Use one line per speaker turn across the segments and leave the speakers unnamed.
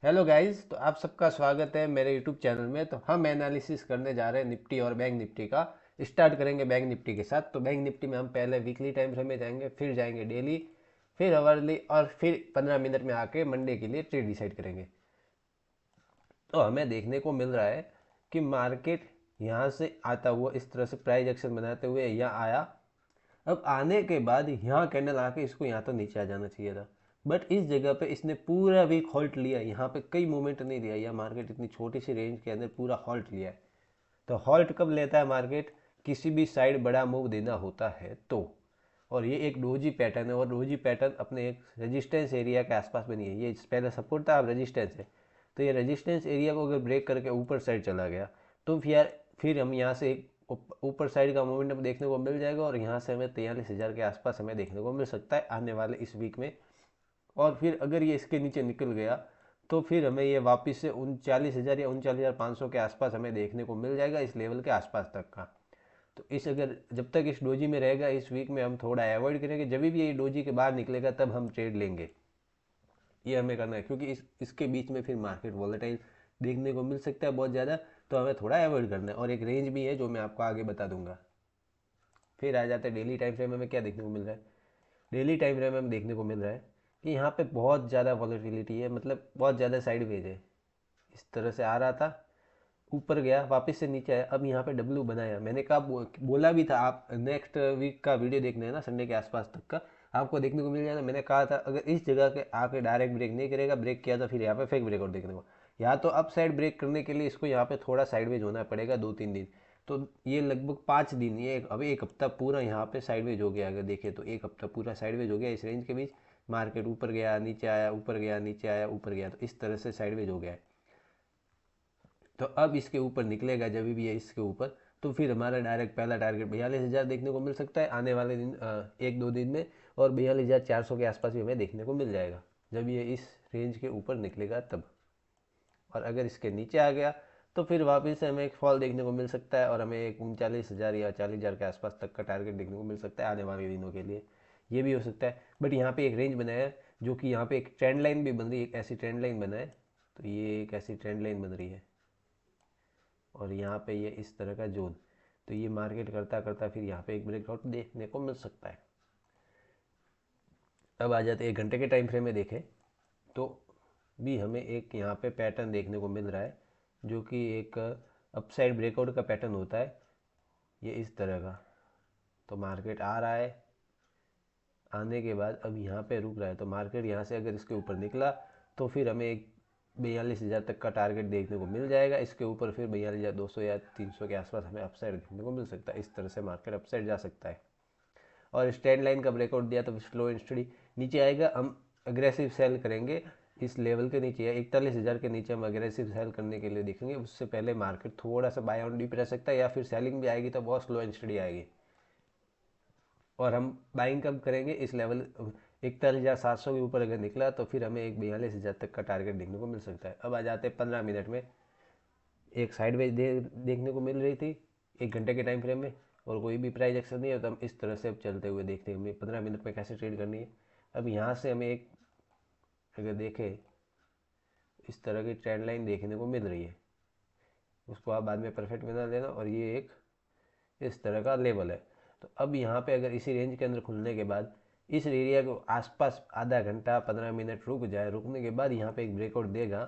Hello guys, तो आप सबका स्वागत है मेरे यूट्यूब चैनल में। तो हम एनालिसिस करने जा रहे हैं निफ्टी और बैंक निफ्टी का। स्टार्ट करेंगे बैंक निफ्टी के साथ। तो बैंक निफ्टी में हम पहले वीकली टाइम फ्रेम में जाएंगे, फिर जाएंगे डेली, फिर आवर्ली और फिर 15 मिनट में आके मंडे के लिए ट्रेड डिसाइड करेंगे। तो हमें देखने को मिल रहा है कि मार्केट यहाँ से आता हुआ इस तरह से प्राइस एक्शन बनाते हुए यहाँ आया। अब आने के बाद यहाँ कैंडल आके इसको यहाँ तो नीचे आ जाना चाहिए था, बट इस जगह पे इसने पूरा वीक हॉल्ट लिया। यहाँ पे कई मूवमेंट नहीं दिया, यह मार्केट इतनी छोटी सी रेंज के अंदर पूरा हॉल्ट लिया है। तो हॉल्ट कब लेता है मार्केट? किसी भी साइड बड़ा मूव देना होता है तो। और ये एक डोजी पैटर्न है, और डोजी पैटर्न अपने एक रेजिस्टेंस एरिया के आसपास बनी है। ये पहले सपोर्ट था, अब रेजिस्टेंस है। तो ये रेजिस्टेंस एरिया को अगर ब्रेक करके ऊपर साइड चला गया तो फिर हम यहाँ से एक ऊपर साइड का मोमेंटम देखने को मिल जाएगा, और यहाँ से हमें 43,000 के आसपास हमें देखने को मिल सकता है आने वाले इस वीक में। और फिर अगर ये इसके नीचे निकल गया तो फिर हमें ये वापस से 39,000 या 39,500 के आसपास हमें देखने को मिल जाएगा, इस लेवल के आसपास तक का। तो इस अगर जब तक इस डोजी में रहेगा इस वीक में हम थोड़ा अवॉइड करेंगे। जब भी ये डोजी के बाहर निकलेगा तब हम ट्रेड लेंगे। ये हमें करना है, क्योंकि इसके बीच में फिर मार्केट वॉलेटाइल देखने को मिल सकता है बहुत ज़्यादा। तो हमें थोड़ा अवॉइड करना है, और एक रेंज भी है जो मैं आपको आगे बता दूंगा। फिर आ जाते हैं डेली टाइम फ्रेम में। हमें क्या देखने को मिल रहा है? डेली टाइम फ्रेम में हमें देखने को मिल रहा है कि यहाँ पे बहुत ज़्यादा वॉलेटिलिटी है, मतलब बहुत ज़्यादा साइडवेज है। इस तरह से आ रहा था, ऊपर गया, वापस से नीचे आया, अब यहाँ पे डब्ल्यू बनाया। मैंने कहा बोला भी था, आप नेक्स्ट वीक का वीडियो देखना है ना, संडे के आसपास तक का आपको देखने को मिल जाएगा। मैंने कहा था अगर इस जगह के आके डायरेक्ट ब्रेक नहीं करेगा, ब्रेक किया तो फिर यहाँ पे फेक ब्रेकआउट देखने को। या तो अप साइड ब्रेक करने के लिए इसको यहाँ पे थोड़ा साइडवेज होना पड़ेगा 2-3 दिन। तो ये लगभग 5 दिन, ये अभी एक हफ्ता पूरा यहाँ पे साइडवेज हो गया। अगर देखें तो एक हफ्ता पूरा साइडवेज हो गया इस रेंज के बीच। मार्केट ऊपर गया, नीचे आया, ऊपर गया, नीचे आया, ऊपर गया, तो इस तरह से साइडवेज हो गया है। तो अब इसके ऊपर निकलेगा जब भी है इसके ऊपर, तो फिर हमारा डायरेक्ट पहला टारगेट 42,000 देखने को मिल सकता है आने वाले दिन, 1-2 दिन में। और 42,400 के आसपास भी हमें देखने को मिल जाएगा जब ये इस रेंज के ऊपर निकलेगा तब। और अगर इसके नीचे आ गया तो फिर वापस से हमें एक फॉल देखने को मिल सकता है, और हमें एक 39,000 या 40,000 के आसपास तक का टारगेट देखने को मिल सकता है आने वाले दिनों के लिए। ये भी हो सकता है, बट यहाँ पे एक रेंज बनाया है जो कि यहाँ पे एक ट्रेंड लाइन भी बन रही है, एक ऐसी ट्रेंड लाइन बना है। तो ये एक ऐसी ट्रेंड लाइन बन रही है, और यहाँ पे ये इस तरह का जोन। तो ये मार्केट करता करता फिर यहाँ पे एक ब्रेकआउट देखने को मिल सकता है। अब आ जाते 1 घंटे के टाइम फ्रेम में देखें तो भी हमें एक यहाँ पे पैटर्न देखने को मिल रहा है, जो कि एक अपसाइड ब्रेकआउट का पैटर्न होता है, ये इस तरह का। तो मार्केट आ रहा है, आने के बाद अब यहाँ पे रुक रहा है। तो मार्केट यहाँ से अगर इसके ऊपर निकला तो फिर हमें एक 42,000 तक का टारगेट देखने को मिल जाएगा। इसके ऊपर फिर 42,200 या 300 के आसपास हमें अपसाइड देखने को मिल सकता है। इस तरह से मार्केट अपसाइड जा सकता है। और स्टैंड लाइन का ब्रेकआउट दिया तो स्लो एंड स्टडी नीचे आएगा। हम अग्रेसिव सेल करेंगे इस लेवल के नीचे, या 41,000 के नीचे हम अग्रेसिव सेल करने के लिए देखेंगे। उससे पहले मार्केट थोड़ा सा बाय ऑन डीप रह सकता है, या फिर सेलिंग भी आएगी तो बहुत स्लो एंड स्टडी आएगी। और हम बाइंग कब करेंगे? इस लेवल 41,700 के ऊपर अगर निकला तो फिर हमें एक 42,000 तक का टारगेट देखने को मिल सकता है। अब आ जाते हैं 15 मिनट में। एक साइडवेज देखने को मिल रही थी 1 घंटे के टाइम फ्रेम में, और कोई भी प्राइस एक्शन नहीं है। तो हम इस तरह से अब चलते हुए देखते हैं हमें 15 मिनट में कैसे ट्रेड करनी है। अब यहाँ से हमें एक अगर देखें इस तरह की ट्रेंड लाइन देखने को मिल रही है, उसको आप बाद में परफेक्ट बना लेना। और ये एक इस तरह का लेवल है। तो अब यहाँ पे अगर इसी रेंज के अंदर खुलने के बाद इस एरिया के आसपास आधा घंटा 15 मिनट रुक जाए, रुकने के बाद यहाँ पे एक ब्रेकआउट देगा,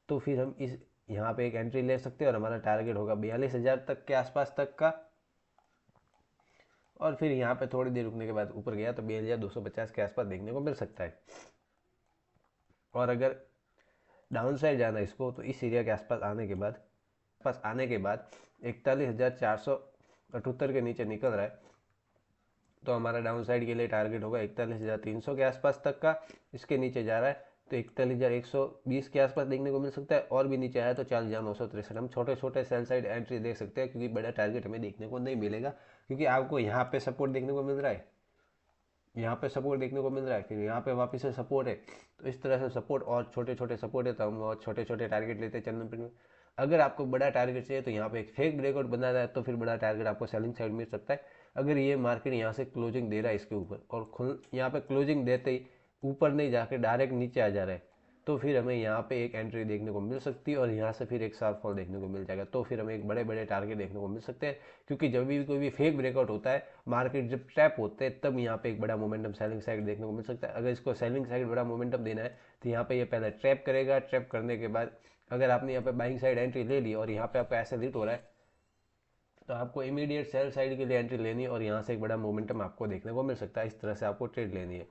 तो फिर हम इस यहाँ पे एक एंट्री ले सकते हैं, और हमारा टारगेट होगा 42,000 तक के आसपास तक का। और फिर यहाँ पे थोड़ी देर रुकने के बाद ऊपर गया तो 4250 के आसपास देखने को मिल सकता है। और अगर डाउन साइड जाना इसको, तो इस एरिया के आसपास आने के बाद 41,478 के नीचे निकल रहा है, तो हमारा डाउन साइड के लिए टारगेट होगा 41,300 के आसपास तक का। इसके नीचे जा रहा है तो 41,120 के आसपास देखने को मिल सकता है, और भी नीचे आया तो 40,963। हम छोटे छोटे सेल साइड एंट्री देख सकते हैं, क्योंकि बड़ा टारगेट हमें देखने को नहीं मिलेगा। क्योंकि आपको यहाँ पे सपोर्ट देखने को मिल रहा है, यहाँ पे सपोर्ट देखने को मिल रहा है, फिर यहाँ पे वापस से सपोर्ट है। तो इस तरह से सपोर्ट और छोटे छोटे सपोर्ट है, तो हम और छोटे छोटे टारगेट लेते हैं चलने फिरने। अगर आपको बड़ा टारगेट चाहिए तो यहाँ पे एक फेक ब्रेकआउट बनाना है, तो फिर बड़ा टारगेट आपको सेलिंग साइड मिल सकता है। अगर ये मार्केट यहाँ से क्लोजिंग दे रहा है इसके ऊपर, और खुल यहाँ पे क्लोजिंग देते ही ऊपर नहीं जाके डायरेक्ट नीचे आ जा रहा है, तो फिर हमें यहाँ पे एक एंट्री देखने को मिल सकती है और यहाँ से फिर एक शार्प फॉल देखने को मिल जाएगा। तो फिर हमें एक बड़े बड़े टारगेट देखने को मिल सकते हैं, क्योंकि जब भी कोई भी फेक ब्रेकआउट होता है, मार्केट जब ट्रैप होते हैं, तब यहाँ पे एक बड़ा मोमेंटम सेलिंग साइड देखने को मिल सकता है। अगर इसको सेलिंग साइड बड़ा मोमेंटम देना है तो यहाँ पे ये पहले ट्रैप करेगा। ट्रैप करने के बाद अगर आपने यहाँ पे बाइंग साइड एंट्री ले ली और यहाँ पे आपका ऐसे हिट हो रहा है, तो आपको इमीडिएट सेल साइड के लिए एंट्री लेनी है और यहाँ से एक बड़ा मोमेंटम आपको देखने को मिल सकता है। इस तरह से आपको ट्रेड लेनी है।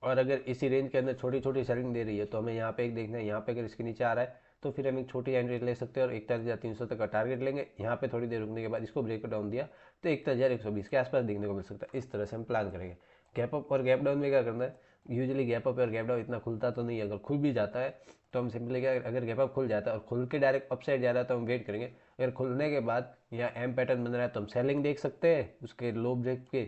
और अगर इसी रेंज के अंदर छोटी छोटी सेलिंग दे रही है तो हमें यहाँ पे एक देखना है, यहाँ पे अगर इसके नीचे आ रहा है तो फिर हम एक छोटी एंट्री ले सकते हैं और 41,300 तक का टारगेट लेंगे। यहाँ पे थोड़ी देर रुकने के बाद इसको ब्रेक डाउन दिया तो 41,120 के आसपास देखने को मिल सकता है। इस तरह से हम प्लान करेंगे। गैप अप और गैप डाउन में क्या करना है, यूजुअली गैप अप और गैप डाउन इतना खुलता तो नहीं है। अगर खुल भी जाता है तो हम सिंपली क्या, अगर गैप अप खुल जाता है और खुल के डायरेक्ट अपसाइड जा रहा है तो हम वेट करेंगे। अगर खुलने के बाद यहाँ एम पैटर्न बन रहा है तो हम सेलिंग देख सकते हैं, उसके लो ब्रेक के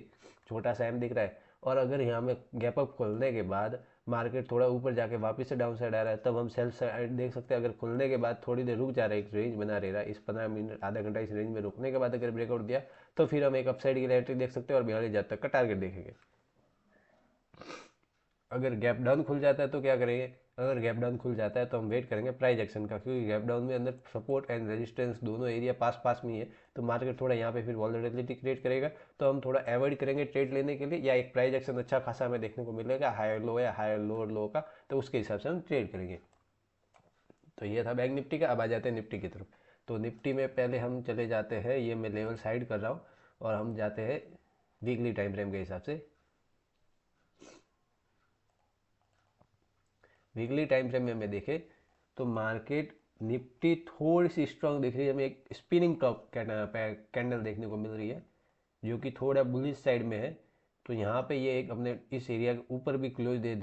छोटा सा एम दिख रहा है। और अगर यहाँ में गैप अप खुलने के बाद मार्केट थोड़ा ऊपर जाके वापस से डाउन साइड आ रहा है, तब हम सेल साइड देख सकते हैं। अगर खुलने के बाद थोड़ी देर रुक जा रहा है, एक रेंज बना रह रहा है, इस 15 मिनट आधा घंटा इस रेंज में रुकने के बाद अगर ब्रेकआउट दिया तो फिर हम एक अपसाइड की एंट्री देख सकते हैं और 42,000 तक का टारगेट देखेंगे। अगर गैप डाउन खुल जाता है तो क्या करेंगे, अगर गैप डाउन खुल जाता है तो हम वेट करेंगे प्राइस एक्शन का, क्योंकि गैप डाउन में अंदर सपोर्ट एंड रेजिस्टेंस दोनों एरिया पास पास में ही है, तो मार्केट थोड़ा यहाँ पे फिर वॉलेटिलिटी क्रिएट करेगा। तो हम थोड़ा अवॉइड करेंगे ट्रेड लेने के लिए, या एक प्राइस एक्शन अच्छा खासा हमें देखने को मिलेगा हायर लो या हायर लोअर लो का, तो उसके हिसाब से हम ट्रेड करेंगे। तो ये था बैंक निफ्टी का। अब आ जाते हैं निफ्टी की तरफ। तो निफ्टी में पहले हम चले जाते हैं, ये मैं लेवल साइड कर रहा हूँ और हम जाते हैं वीकली टाइम फ्रेम के हिसाब से। वीकली टाइम फ्रेम में हमें देखें तो मार्केट निफ्टी थोड़ी सी स्ट्रांग दिख रही है। हमें एक स्पिनिंग टॉप कैंडल देखने को मिल रही है जो कि थोड़ा बुलिश साइड में है। तो यहाँ पे ये एक अपने इस एरिया के ऊपर भी क्लोज दे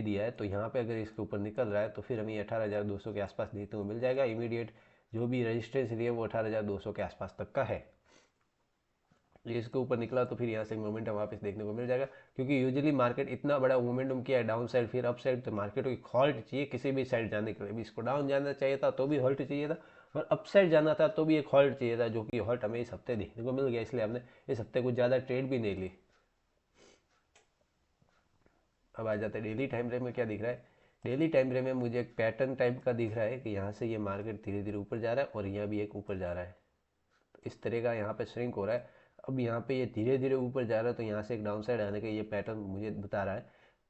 दिया है। तो यहाँ पे अगर इसके ऊपर निकल रहा है तो फिर हमें 18,200 के आसपास देखने को मिल जाएगा। इमीडिएट जो भी रेजिस्टेंस एरिया वो 18,200 के आसपास तक का है। ये इसके ऊपर निकला तो फिर यहाँ से मोमेंटम वापस देखने को मिल जाएगा, क्योंकि यूजुअली मार्केट इतना बड़ा मोमेंटम किया है डाउन साइड फिर अप साइड, तो मार्केट को एक हॉल्ट चाहिए किसी भी साइड जाने के लिए। भी इसको डाउन जाना चाहिए था तो भी हॉल्ट चाहिए था, और अप साइड जाना था तो भी एक हॉल्ट चाहिए था, जो कि हॉल्ट हमें इस हफ्ते देखने को मिल गया। इसलिए हमने इस हफ्ते कुछ ज़्यादा ट्रेड भी नहीं ली। अब आ जाते हैं डेली टाइम फ्रेम में क्या दिख रहा है। डेली टाइम फ्रेम में मुझे एक पैटर्न टाइप का दिख रहा है कि यहाँ से ये मार्केट धीरे धीरे ऊपर जा रहा है और यहाँ भी एक ऊपर जा रहा है। तो इस तरह का यहाँ पे श्रिंक हो रहा है। अब यहाँ पे ये धीरे धीरे ऊपर जा रहा है तो यहाँ से एक डाउन साइड आने का ये पैटर्न मुझे बता रहा है।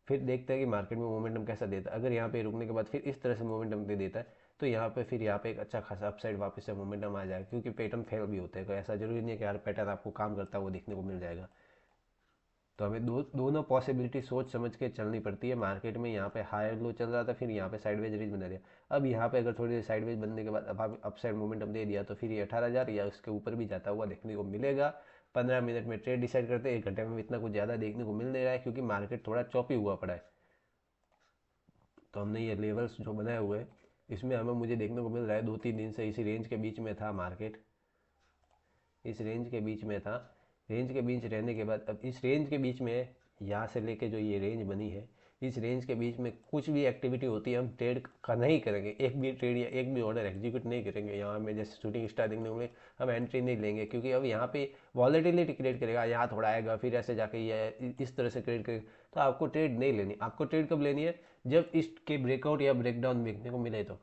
फिर देखते हैं कि मार्केट में मोमेंटम कैसा देता है। अगर यहाँ पे रुकने के बाद फिर इस तरह से मोमेंटम दे देता है तो यहाँ पे फिर यहाँ पे एक अच्छा खासा अपसाइड वापस से मोमेंटम आ जाएगा, क्योंकि पैटर्न फेल भी होते हैं। तो ऐसा जरूरी नहीं है कि हर पैटर्न आपको काम करता है वो देखने को मिल जाएगा। तो हमें दोनों पॉसिबिलिटी सोच समझ के चलनी पड़ती है। मार्केट में यहाँ पे हायर लो चल रहा था, फिर यहाँ पे साइडवेज रेंज बना दिया। अब यहाँ पे अगर थोड़ी देर साइडवेज बनने के बाद अब अपसाइड मोमेंटम दे दिया तो फिर ये 18,000 या उसके ऊपर भी जाता हुआ देखने को मिलेगा। 15 मिनट में ट्रेड डिसाइड करते हैं। 1 घंटे में इतना कुछ ज़्यादा देखने को मिल नहीं रहा है, क्योंकि मार्केट थोड़ा चौपी हुआ पड़ा है। तो हमने ये लेवल्स जो बनाए हुए हैं इसमें हमें मुझे देखने को मिल रहा है 2-3 दिन से इसी रेंज के बीच में था मार्केट, इस रेंज के बीच में था। रेंज के बीच रहने के बाद अब इस रेंज के बीच में यहाँ से लेके जो ये रेंज बनी है, इस रेंज के बीच में कुछ भी एक्टिविटी होती है हम ट्रेड का नहीं करेंगे। एक भी ट्रेड या एक भी ऑर्डर एग्जीक्यूट नहीं करेंगे। यहाँ में जैसे शूटिंग स्टार देखने को मिले हम एंट्री नहीं लेंगे, क्योंकि अब यहाँ पे वॉलेटिलिटी क्रिएट करेगा। यहाँ थोड़ा आएगा फिर ऐसे जाके ये इस तरह से क्रिएट करेगा। तो आपको ट्रेड नहीं लेनी। आपको ट्रेड कब लेनी है, जब इसके ब्रेकआउट या ब्रेकडाउन देखने को मिले। तो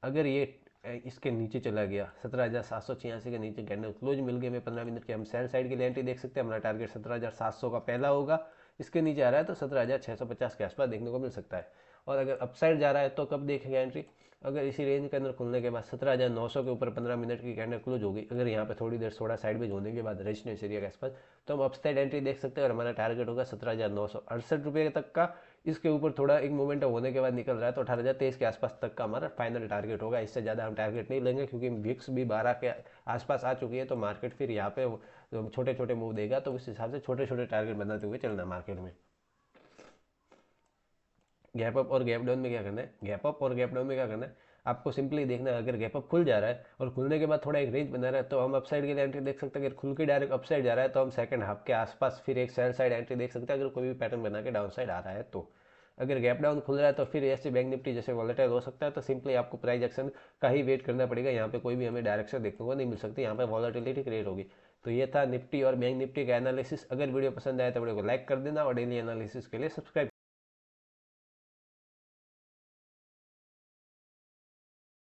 अगर ये इसके नीचे चला गया 17,786 के नीचे कैंडल क्लोज मिल गए हमें 15 मिनट के, हम सेल साइड की एंट्री देख सकते हैं। हमारा टारगेट 17,700 का पहला होगा। इसके नीचे आ रहा है तो 17,650 के आसपास देखने को मिल सकता है। और अगर अपसाइड जा रहा है तो कब देखेंगे एंट्री, अगर इसी रेंज के अंदर खुलने के बाद 17,900 के ऊपर 15 मिनट की कैंडल क्लोज होगी। अगर यहाँ पे थोड़ी देर थोड़ा साइडवेज होने के बाद रेजिस्टेंस एरिया के आसपास, तो हम अपसाइड एंट्री देख सकते हैं और हमारा टारगेट होगा 17,968 रुपये तक का। इसके ऊपर थोड़ा एक मोमेंट होने के बाद निकल रहा है तो 18,023 के आसपास तक का हमारा फाइनल टारगेट होगा। इससे ज़्यादा हम टारगेट नहीं लेंगे, क्योंकि विक्स भी 12 के आसपास आ चुकी है। तो मार्केट फिर यहाँ पे छोटे छोटे मूव देगा, तो उस हिसाब से छोटे छोटे टारगेट बनाते हुए चलना मार्केट में। गैप अप और गैप डाउन में क्या करना है, गैप अप और गैप डाउन में क्या करना है, आपको सिंपली देखना है। अगर गैप अप खुल जा रहा है और खुलने के बाद थोड़ा एक रेंज बना रहा है तो हम अपसाइड के लिए एंट्री देख सकते हैं। अगर खुल के डायरेक्ट अपसाइड जा रहा है तो हम सेकंड हाफ के आसपास फिर एक सेल साइड एंट्री देख सकते हैं, अगर कोई भी पैटर्न बना के डाउन साइड आ रहा है तो। अगर गैप डाउन खुल रहा है तो फिर ऐसे बैंक निफ्टी जैसे वॉलेटाइल हो सकता है, तो सिंपली आपको प्राइस एक्शन का ही वेट करना पड़ेगा। यहाँ पे कोई भी हमें डायरेक्शन देखने को नहीं मिल सकती, यहाँ पे वॉलेटिलिटी क्रिएट होगी। तो ये था निफ्टी और बैंक निफ्टी का एनालिसिस। अगर वीडियो पसंद आया तो वीडियो को लाइक कर देना और डेली एनालिसिस के लिए सब्सक्राइब